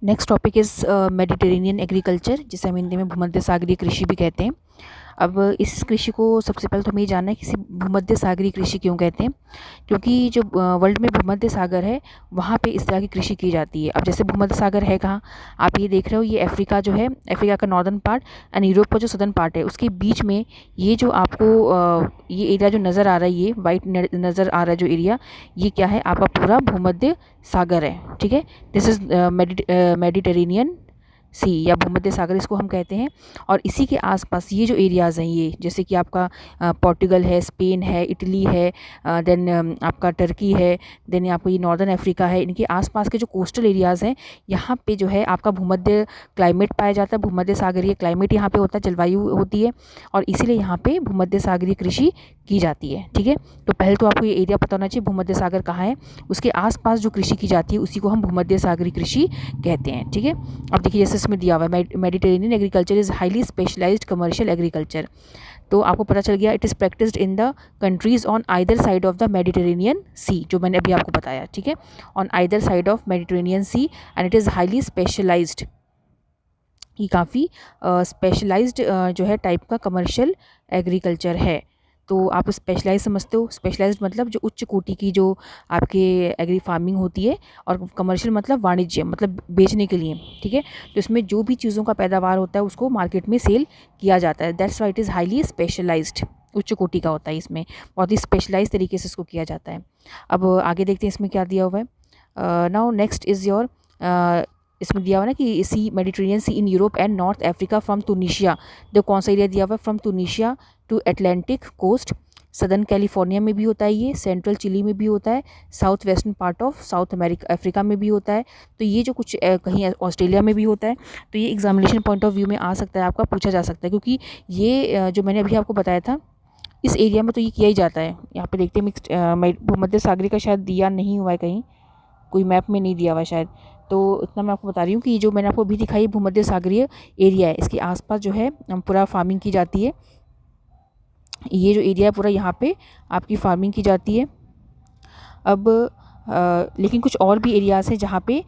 Next topic is Mediterranean agriculture, जिसे हम हिंदी में भूमध्य सागरीय कृषि भी कहते हैं। अब इस कृषि को सबसे पहले तो हमें ये जानना है कि इसे भूमध्य सागरीय कृषि क्यों कहते हैं, क्योंकि जो वर्ल्ड में भूमध्य सागर है वहाँ पे इस तरह की कृषि की जाती है। अब जैसे भूमध्य सागर है कहाँ, आप ये देख रहे हो, ये अफ्रीका जो है, अफ्रीका का नॉर्दर्न पार्ट एंड यूरोप का जो सदर्न पार्ट है, उसके बीच में ये जो आपको ये एरिया जो नज़र आ रहा है, ये वाइट नज़र आ रहा है जो एरिया, ये क्या है, आपका पूरा भूमध्य सागर है। ठीक है, दिस इज़ मेडिटेरेनियन सी या भूमध्य सागर इसको हम कहते हैं। और इसी के आसपास ये जो एरियाज़ हैं, ये जैसे कि आपका पोर्टुगल है, स्पेन है, इटली है, देन आपका टर्की है, देन आपको ये नॉर्दर्न अफ्रीका है, इनके आसपास के जो कोस्टल एरियाज़ हैं, यहाँ पे जो है आपका भूमध्य क्लाइमेट पाया जाता है, भूमध्य सागरीय क्लाइमेट यहाँ पे होता है, जलवायु होती है, और इसीलिए यहाँ पे भूमध्य सागरीय कृषि की जाती है। ठीक है, तो पहले तो आपको ये एरिया पता होना चाहिए भूमध्य सागर कहाँ है, उसके आसपास जो कृषि की जाती है उसी को हम भूमध्य सागरीय कृषि कहते हैं। ठीक है, अब देखिए जैसे इसमें दिया हुआ है, Mediterranean agriculture is highly specialised commercial agriculture. तो आपको पता चल गया, it is practised in the countries on either side of the Mediterranean sea, जो मैंने अभी आपको बताया। ठीक है, on either side of Mediterranean sea and it is highly specialised. ये काफ़ी स्पेशलाइज्ड जो है टाइप का कमर्शियल एग्रीकल्चर है। तो आप स्पेशलाइज समझते हो, स्पेशलाइज्ड मतलब जो उच्च कोटि की जो आपके एग्री फार्मिंग होती है, और कमर्शियल मतलब वाणिज्य, मतलब बेचने के लिए। ठीक है, तो इसमें जो भी चीज़ों का पैदावार होता है उसको मार्केट में सेल किया जाता है। That's why it is highly specialised, उच्च कोटि का होता है, इसमें बहुत ही स्पेशलाइज तरीके से इसको किया जाता है। अब आगे देखते हैं इसमें क्या दिया हुआ है। नाउ नेक्स्ट इज़ योर, इसमें दिया हुआ ना कि see Mediterranean sea in Europe and north Africa from Tunisia. जो कौन सा एरिया दिया हुआ है, from Tunisia to Atlantic coast, southern California में भी होता है, ये सेंट्रल चिली में भी होता है, south western part of south America Africa में भी होता है। तो ये जो कुछ कहीं ऑस्ट्रेलिया में भी होता है। तो ये एग्जामिनेशन पॉइंट ऑफ व्यू में आ सकता है, आपका पूछा जा सकता है, क्योंकि ये जो मैंने अभी आपको बताया था, इस एरिया में तो ये किया ही जाता है। यहाँ पे देखते हैं मिक्स्ड भूमध्य सागरीय का शायद दिया नहीं हुआ है, कहीं कोई मैप में नहीं दिया हुआ है शायद। तो इतना मैं आपको बता रही हूँ कि जो मैंने आपको अभी दिखाई भूमध्य सागरीय एरिया है, इसके आसपास जो है पूरा फार्मिंग की जाती है। ये जो एरिया है पूरा, यहाँ पे आपकी फार्मिंग की जाती है। अब लेकिन कुछ और भी एरियाज़ हैं जहाँ पे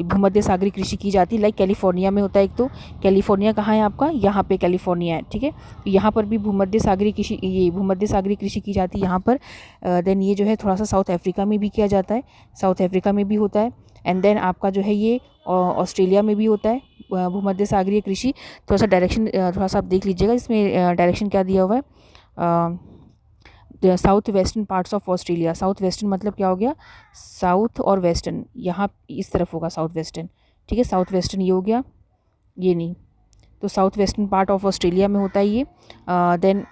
भूमध्य सागरीय कृषि की जाती है। लाइक कैलिफोर्निया में होता है एक तो, कैलिफोर्निया कहाँ है आपका, यहाँ पे कैलिफोर्निया है। ठीक है, तो यहाँ पर भी भूमध्य सागरीय कृषि, ये भूमध्य सागरीय कृषि की जाती है यहाँ पर। देन ये जो है थोड़ा सा साउथ अफ्रीका में भी किया जाता है, साउथ अफ्रीका में भी होता है। एंड देन आपका जो है ये ऑस्ट्रेलिया में भी होता है भूमध्य सागरीय कृषि। थोड़ा सा डायरेक्शन थोड़ा सा आप देख लीजिएगा, इसमें डायरेक्शन क्या दिया हुआ है, south western parts of Australia. South western मतलब क्या हो गया, साउथ और वेस्टर्न, यहाँ इस तरफ होगा साउथ वेस्टर्न। ठीक है, साउथ वेस्टर्न ये हो गया, ये नहीं, तो south western part of Australia में होता है ये। देन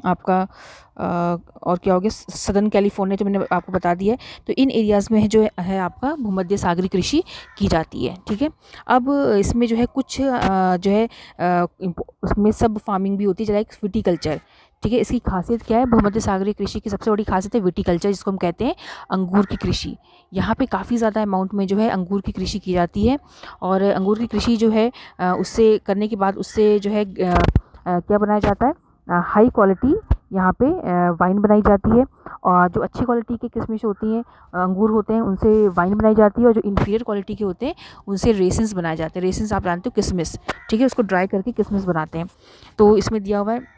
आपका और क्या हो गया, सदर्न कैलिफोर्निया, जो मैंने आपको बता दिया है। तो इन एरियाज़ में जो है आपका भूमध्य सागरीय कृषि की जाती है। ठीक है, अब इसमें जो है कुछ जो है उसमें सब फार्मिंग भी होती है, लाइक विटीकल्चर। ठीक है, इसकी खासियत क्या है, भूमध्य सागरीय कृषि की सबसे बड़ी खासियत है विटीकल्चर, जिसको हम कहते हैं अंगूर की कृषि। यहाँ पे काफ़ी ज़्यादा अमाउंट में जो है अंगूर की कृषि की जाती है। और अंगूर की कृषि जो है उससे करने के बाद उससे जो है क्या बनाया जाता है, हाई क्वालिटी यहाँ पे वाइन बनाई जाती है। और जो अच्छी क्वालिटी की किस्में होती हैं, अंगूर होते हैं, उनसे वाइन बनाई जाती है। और जो इन्फीरियर क्वालिटी के होते हैं उनसे रेसिन्स बनाए जाते हैं। रेसिन्स आप जानते हो, किशमिश। ठीक है, उसको ड्राई करके किशमिश बनाते हैं। तो इसमें दिया हुआ है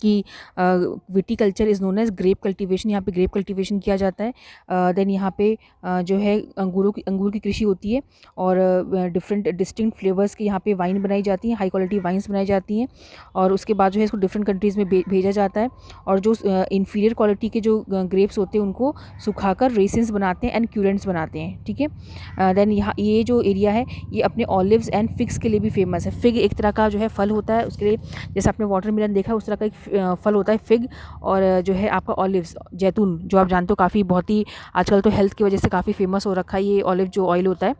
कि viticulture is known as grape cultivation, यहाँ पे ग्रेप कल्टीवेशन किया जाता है। देन यहाँ पे जो है अंगूर की कृषि होती है, और डिफरेंट डिस्टिंक्ट फ्लेवर्स की यहाँ पे वाइन बनाई जाती हैं, हाई क्वालिटी वाइन्स बनाई जाती हैं। और उसके बाद जो है इसको डिफरेंट कंट्रीज़ में भेजा जाता है। और जो इन्फीरियर क्वालिटी के जो ग्रेप्स होते हैं उनको सुखाकर रेसिन्स बनाते हैं एंड क्यूरेंट्स बनाते हैं। ठीक है, देन यहाँ ये जो एरिया है ये अपने ऑलिव्स एंड फिग्स के लिए भी फेमस है। फिग एक तरह का जो है फल होता है, उसके लिए जैसे आपने वाटरमेलन देखा है, उस तरह का एक फल होता है फिग। और जो है आपका ऑलिव्स, जैतून, जो आप जानते हो काफ़ी बहुत ही आजकल तो हेल्थ की वजह से काफ़ी फेमस हो रखा है ये ऑलिव जो ऑयल होता है,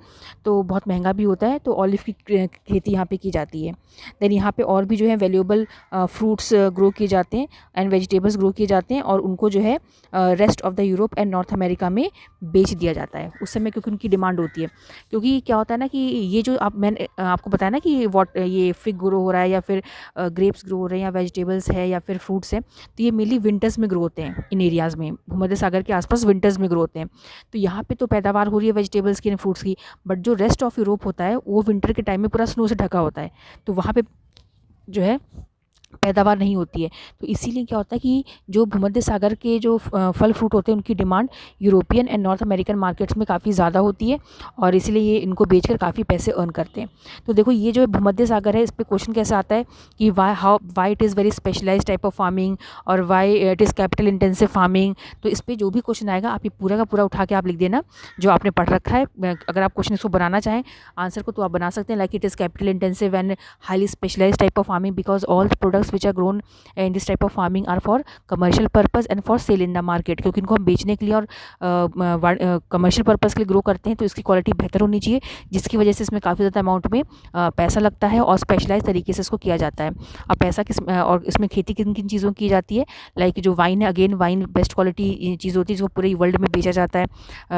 तो बहुत महंगा भी होता है। तो ऑलिव की खेती यहाँ पे की जाती है। देन यहाँ पे और भी जो है वैल्यूएबल फ्रूट्स ग्रो किए जाते हैं एंड वेजिटेबल्स ग्रो किए जाते हैं, और उनको जो है rest of the Europe and north America में बेच दिया जाता है उस समय, क्योंकि उनकी डिमांड होती है। क्योंकि क्या होता है ना कि ये जो मैंने आपको बताया ना कि ये फिग ग्रो हो रहा है, या फिर ग्रेप्स ग्रो हो रहे हैं, या वेजिटेबल्स है, या फिर फ्रूट्स हैं, तो ये मेनली विंटर्स में ग्रो होते हैं इन एरियाज़ में, भूमध्य सागर के आसपास विंटर्स में ग्रो होते हैं। तो यहाँ पे तो पैदावार हो रही है वेजिटेबल्स की एंड फ्रूट्स की, बट जो रेस्ट ऑफ यूरोप होता है वो विंटर के टाइम में पूरा स्नो से ढका होता है, तो वहाँ पे जो है पैदावार नहीं होती है। तो इसीलिए क्या होता है कि जो भूमध्य सागर के जो फल फ्रूट होते हैं उनकी demand European and north American markets में काफ़ी ज़्यादा होती है, और इसीलिए ये इनको बेचकर काफ़ी पैसे अर्न करते हैं। तो देखो ये जो भूमध्य सागर है, इस पर क्वेश्चन कैसा आता है कि why it is very specialize type of farming, और why it is capital intensive farming. तो इस पर जो भी क्वेश्चन आएगा आप ये पूरा का पूरा उठा के आप लिख देना जो आपने पढ़ रखा है। अगर आप क्वेश्चन इसको बनाना चाहें आंसर को, तो आप बना सकते हैं like it is capital intensive and highly specialise type of farming, because all the products which are grown in this type of farming are for commercial purpose and for sale in the market, क्योंकि इनको हम बेचने के लिए और commercial purpose के लिए grow करते हैं, तो इसकी क्वालिटी बेहतर होनी चाहिए, जिसकी वजह से इसमें काफ़ी ज़्यादा अमाउंट में पैसा लगता है और स्पेशलाइज तरीके से इसको किया जाता है। अब पैसा किस और इसमें खेती किन किन चीज़ों की जाती है, लाइक जो वाइन है, अगेन वाइन बेस्ट क्वालिटी चीज़ होती है जिसको पूरे वर्ल्ड में बेचा जाता है,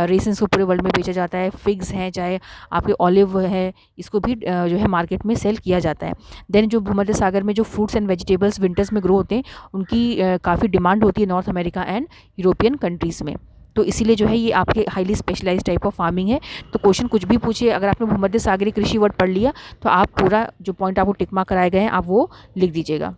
रेसिन्स को पूरे वर्ल्ड में बेचा जाता है, फिग्स हैं चाहे आपके ऑलिव है, इसको भी जो है मार्केट में सेल किया जाता है। देन जो भूमध्य सागर में जो फ्रूट्स एंड वेजिटेबल्स विंटर्स में ग्रो होते हैं उनकी काफ़ी डिमांड होती है North America and European countries में, तो इसीलिए जो है ये आपके highly specialised type of farming है। तो क्वेश्चन कुछ भी पूछिए, अगर आपने भूमध्य सागरीय कृषि वर्ड पढ़ लिया तो आप पूरा जो पॉइंट आपको टिक मार्क कराए गए हैं आप वो लिख दीजिएगा।